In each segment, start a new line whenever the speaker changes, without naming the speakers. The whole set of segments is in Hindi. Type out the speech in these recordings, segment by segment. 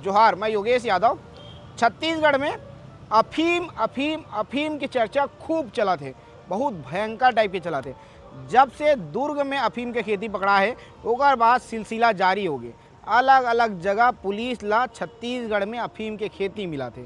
जोहार, मैं योगेश यादव। छत्तीसगढ़ में अफीम की चर्चा खूब चला थे, बहुत भयंकर टाइप के चला थे। जब से दुर्ग में अफीम के खेती पकड़ा है ओकर बाद सिलसिला जारी हो गए। अलग अलग जगह पुलिस ला छत्तीसगढ़ में अफीम के खेती मिला थे।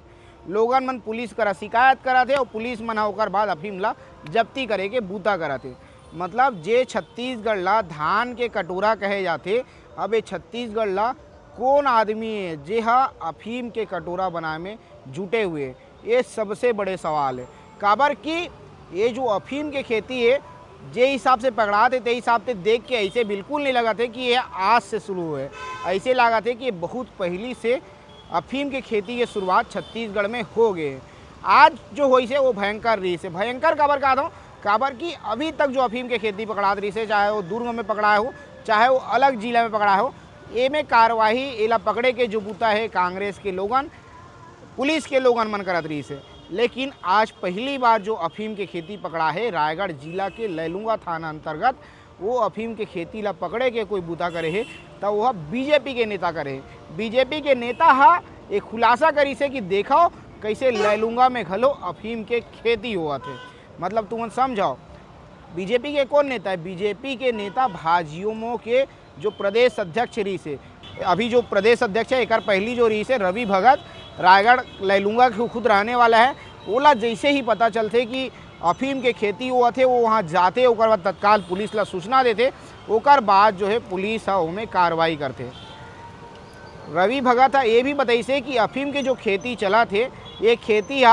लोगन मन पुलिस करा शिकायत करा थे और पुलिस मन ओकर बाद अफीम ला जब्ती करे के बूता करा थे। मतलब जे छत्तीसगढ़ ला धान के कटोरा कहे जाते, अब ये छत्तीसगढ़ ला कौन आदमी है जे हा अफीम के कटोरा बनाए में जुटे हुए, ये सबसे बड़े सवाल है। काबर कि ये जो अफीम के खेती है जे हिसाब से पकड़ा थे ते हिसाब से देख के ऐसे बिल्कुल नहीं लगा थे कि ये आज से शुरू हुए। ऐसे लगा थे कि बहुत पहले से अफीम के खेती की शुरुआत छत्तीसगढ़ में हो गए। आज जो हुई से वो भयंकर रही से। भयंकर काबर कहता हूँ, काबर कि अभी तक जो अफीम के खेती पकड़ा रही से, चाहे वो दुर्ग में पकड़ा हो चाहे वो अलग जिला में पकड़ा हो, ये में कार्रवाई एला पकड़े के जो बूता है कांग्रेस के लोगन पुलिस के लोगन मन करत रही से। लेकिन आज पहली बार जो अफीम के खेती पकड़ा है रायगढ़ जिला के लैलूंगा थाना अंतर्गत, वो अफीम के खेती ला पकड़े के कोई बूता करे है तो वह बीजेपी के नेता करे है। बीजेपी के नेता हा एक खुलासा करी से कि देखो कैसे लैलूंगा में घलो अफीम के खेती हुआ थे। मतलब तुम समझाओ बीजेपी के कौन नेता है? बीजेपी के नेता भाजयुमो के जो प्रदेश अध्यक्ष रही से, अभी जो प्रदेश अध्यक्ष है एक पहली जो रही से रवि भगत, रायगढ़ लैलूंगा के खुद रहने वाला है। ओला जैसे ही पता चलते कि अफीम के खेती हुआ थे वो वहाँ जाते, ओकर बाद तत्काल पुलिस ला सूचना देते, ओकर बाद जो है पुलिस में कार्रवाई करते। रवि भगत ये भी बताइसे कि अफीम के जो खेती चला थे ये खेती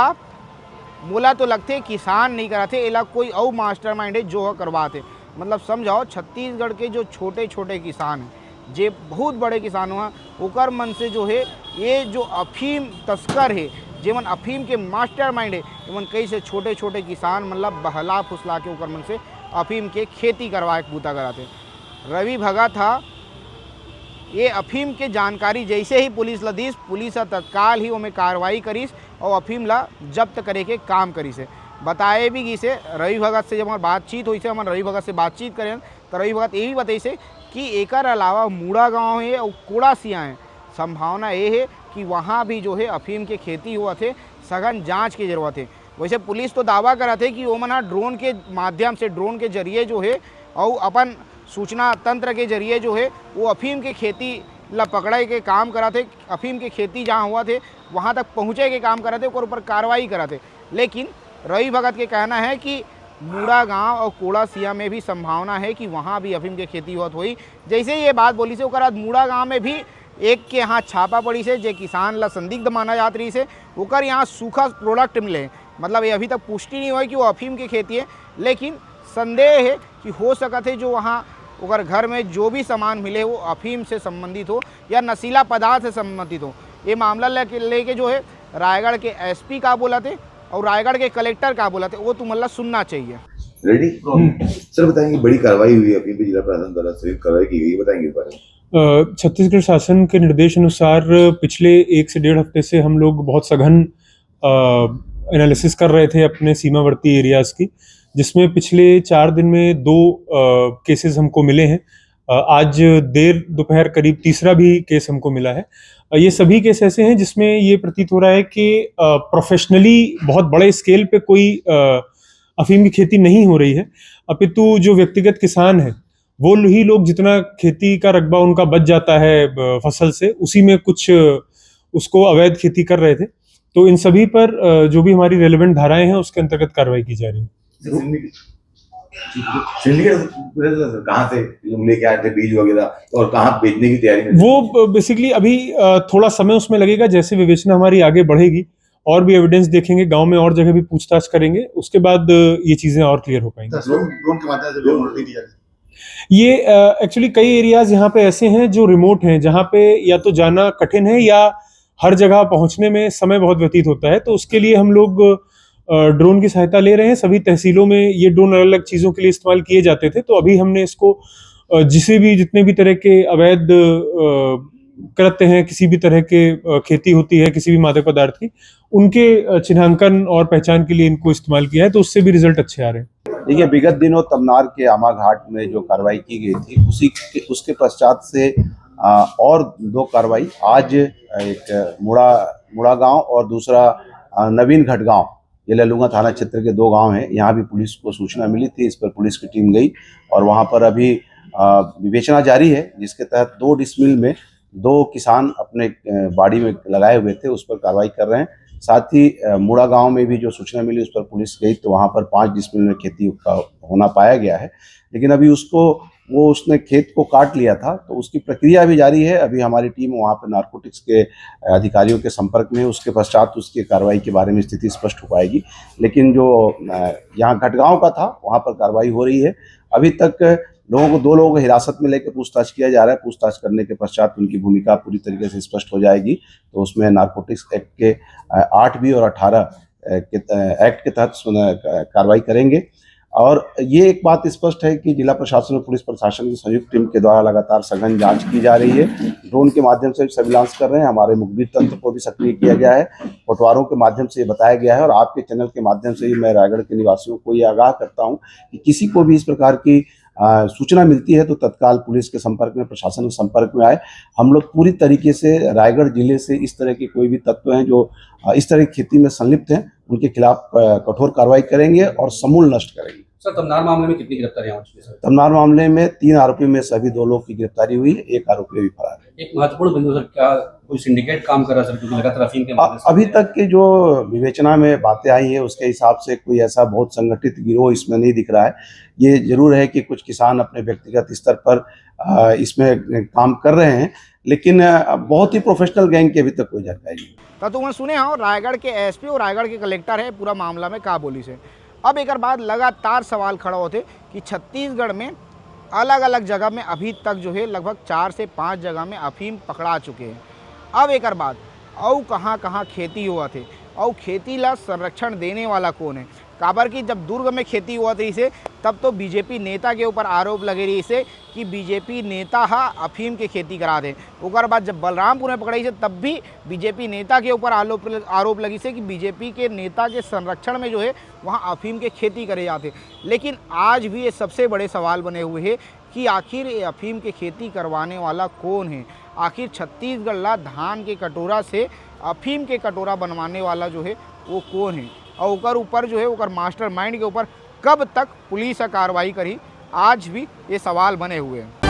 बोला तो लगते किसान नहीं कराते, एला कोई और मास्टरमाइंड है जो करवाते। मतलब समझाओ छत्तीसगढ़ के जो छोटे छोटे किसान हैं जे बहुत बड़े किसान हुआ ओकर मन से जो है ये जो अफीम तस्कर है जेमन अफीम के मास्टरमाइंड है, एमन कैसे छोटे छोटे किसान मतलब बहला फुसला के ओकर मन से अफीम के खेती करवाए के बूता कराते। रवि भगत था ये अफीम के जानकारी जैसे ही पुलिस ला दीस, पुलिस तत्काल ही उमें कार्रवाई करीस और अफीम ला जब्त करे के काम करीस। बताए भी गई से रवि भगत से जब हमारी बातचीत हुई से, हम रवि भगत से बातचीत करें तो रवि भगत ये भी बताई से कि एकर अलावा मूड़ा गांव है और कोड़ासिया है, संभावना ये है कि वहाँ भी जो है अफीम के खेती हुआ थे, सघन जांच की जरूरत है। वैसे पुलिस तो दावा करा थे कि वो मना ड्रोन के माध्यम से, ड्रोन के जरिए जो है और अपन सूचना तंत्र के जरिए जो है वो अफीम के खेती ला पकड़े के काम करा थे, अफीम के खेती जहाँ हुआ थे वहाँ तक पहुँचे के काम करा थे, और ऊपर कार्रवाई करा थे। लेकिन रवि भगत के कहना है कि मूड़ा गांव और कोड़ासिया में भी संभावना है कि वहाँ भी अफीम के खेती हुआ हुई। जैसे ये बात बोली से ओकर बाद मूड़ा गांव में भी एक के यहाँ छापा पड़ी से जे किसान ला संदिग्ध माना जात रही से, ओकर यहाँ सूखा प्रोडक्ट मिले। मतलब ये अभी तक पुष्टि नहीं हुई कि वो अफीम की खेती है, लेकिन संदेह है कि हो सकता है जो वहाँ ओकर घर में जो भी सामान मिले वो अफीम से संबंधित हो या नशीला पदार्थ से संबंधित हो। ये मामला लेके जो है रायगढ़ के एसपी का बोला थे और रायगढ़ के कलेक्टर का बोला थे, वो तुम्हें सुनना चाहिए।
रेडी सर, बताएंगे बड़ी कार्रवाई हुई अफीम पे जिला प्रशासन द्वारा संयुक्त कार्रवाई की गई, बताएंगे इस बारे में।
छत्तीसगढ़ शासन के निर्देश अनुसार पिछले 1 से 1.5 हफ्ते से हम लोग बहुत सघन एनालिसिस कर रहे थे अपने सीमावर्ती एरियाज की, जिसमें पिछले 4 दिन में 2 केसेस हमको मिले हैं। आज देर दोपहर करीब तीसरा भी केस हमको मिला है। ये सभी केस ऐसे हैं जिसमें ये प्रतीत हो रहा है कि प्रोफेशनली बहुत बड़े स्केल पे कोई अफीम की खेती नहीं हो रही है, अपितु जो व्यक्तिगत किसान है वो ही लोग जितना खेती का रकबा उनका बच जाता है फसल से, उसी में कुछ उसको अवैध खेती कर रहे थे। तो इन सभी पर जो भी हमारी रेलेवेंट धाराएं हैं उसके अंतर्गत कार्रवाई की जा रही है।
कहाँ से लेके आए थे बीज वगैरह और कहाँ बेचने की तैयारी में?
वो बेसिकली अभी थोड़ा समय उसमें लगेगा, जैसे विवेचना हमारी आगे बढ़ेगी और भी एविडेंस देखेंगे, गांव में और जगह भी पूछताछ करेंगे, उसके बाद ये चीजें और क्लियर हो पाएंगी। ये एक्चुअली कई एरियाज यहाँ पे ऐसे हैं जो रिमोट हैं, जहाँ पे या तो जाना कठिन है या हर जगह पहुंचने में समय बहुत व्यतीत होता है। तो उसके लिए हम लोग ड्रोन की सहायता ले रहे हैं। सभी तहसीलों में ये ड्रोन अलग अलग चीज़ों के लिए इस्तेमाल किए जाते थे, तो अभी हमने इसको जितने भी तरह के अवैध कृत्य हैं, किसी भी तरह के खेती होती है किसी भी मादक पदार्थ की, उनके चिन्हांकन और पहचान के लिए इनको इस्तेमाल किया है, तो उससे भी रिजल्ट अच्छे आ रहे हैं।
देखिए, विगत दिनों तमनार के आमा घाट में जो कार्रवाई की गई थी उसके पश्चात से और 2 कार्रवाई आज एक मुड़ा गांव और दूसरा नवीन घट गांव, ये ललूंगा थाना क्षेत्र के 2 गांव हैं। यहाँ भी पुलिस को सूचना मिली थी, इस पर पुलिस की टीम गई और वहाँ पर अभी विवेचना जारी है, जिसके तहत 2 डिसमिल में 2 किसान अपने बाड़ी में लगाए हुए थे, उस पर कार्रवाई कर रहे हैं। साथ ही मुड़ा गांव में भी जो सूचना मिली उस पर पुलिस गई तो वहाँ पर 5 डिसमिल में खेती का होना पाया गया है, लेकिन अभी उसने खेत को काट लिया था तो उसकी प्रक्रिया भी जारी है। अभी हमारी टीम वहाँ पर नारकोटिक्स के अधिकारियों के संपर्क में है, उसके पश्चात उसकी कार्रवाई के बारे में स्थिति स्पष्ट हो पाएगी। लेकिन जो यहाँ घटगांव का था वहाँ पर कार्रवाई हो रही है। अभी तक 2 लोगों को हिरासत में लेकर पूछताछ किया जा रहा है। पूछताछ करने के पश्चात उनकी भूमिका पूरी तरीके से स्पष्ट हो जाएगी, तो उसमें नारकोटिक्स एक्ट के 8B और 18 के एक्ट के तहत कार्रवाई करेंगे। और ये एक बात स्पष्ट है कि जिला प्रशासन और पुलिस प्रशासन की संयुक्त टीम के द्वारा लगातार सघन जांच की जा रही है। ड्रोन के माध्यम से सर्विलांस कर रहे हैं, हमारे मुखबिर तंत्र को भी सक्रिय किया गया है, पटवारों के माध्यम से ये बताया गया है। और आपके चैनल के माध्यम से ही मैं रायगढ़ के निवासियों को ये आगाह करता हूँ कि किसी को भी इस प्रकार की सूचना मिलती है तो तत्काल पुलिस के संपर्क में, प्रशासन के संपर्क में आए। हम लोग पूरी तरीके से रायगढ़ जिले से इस तरह के कोई भी तत्व हैं जो इस तरह की खेती में संलिप्त हैं, उनके खिलाफ कठोर कार्रवाई करेंगे और समूल नष्ट करेंगे।
सर, तमनार मामले में कितनी गिरफ्तारियां हो चुकी हैं?
तमनार मामले में 3 आरोपी में से अभी 2 लोग की गिरफ्तारी हुई है, 1 आरोपी अभी फरार है।
एक महत्वपूर्ण बिंदु सर, क्या कोई सिंडिकेट काम कर रहा है सर, क्योंकि लगातार अफीम के मामले से
अभी तक के जो विवेचना में बातें आई है उसके हिसाब से कोई ऐसा बहुत संगठित गिरोह इसमें नहीं दिख रहा है। ये जरूर है कि कुछ किसान अपने व्यक्तिगत स्तर पर इसमें काम कर रहे हैं, लेकिन बहुत ही प्रोफेशनल गैंग की अभी तक कोई जानकारी नहीं।
तो तुमने सुने हो रायगढ़ के एसपी और रायगढ़ के कलेक्टर है पूरा मामला में का बोली से। अब एक बाद लगातार सवाल खड़ा होते कि छत्तीसगढ़ में अलग अलग जगह में अभी तक जो है लगभग 4 से 5 जगह में अफीम पकड़ा चुके हैं। अब एक बाद और कहाँ खेती हुआ थे और खेती ला संरक्षण देने वाला कौन है। काबर की जब दुर्ग में खेती हुआ थी इसे तब तो बीजेपी नेता के ऊपर आरोप लगे रही इसे कि बीजेपी नेता अफीम के खेती करा दे। उसके बाद जब बलरामपुर में पकड़ाई से तब भी बीजेपी नेता के ऊपर आरोप लगी से कि बीजेपी के नेता के संरक्षण में जो है वहाँ अफीम के खेती करे जाते। लेकिन आज भी ये सबसे बड़े सवाल बने हुए हैं कि आखिर ये अफीम के खेती करवाने वाला कौन है। आखिर छत्तीसगढ़ ला धान के कटोरा से अफीम के कटोरा बनवाने वाला जो है वो कौन है और ओकर ऊपर जो है ओकर मास्टरमाइंड के ऊपर कब तक पुलिस कार्रवाई करी, आज भी ये सवाल बने हुए हैं।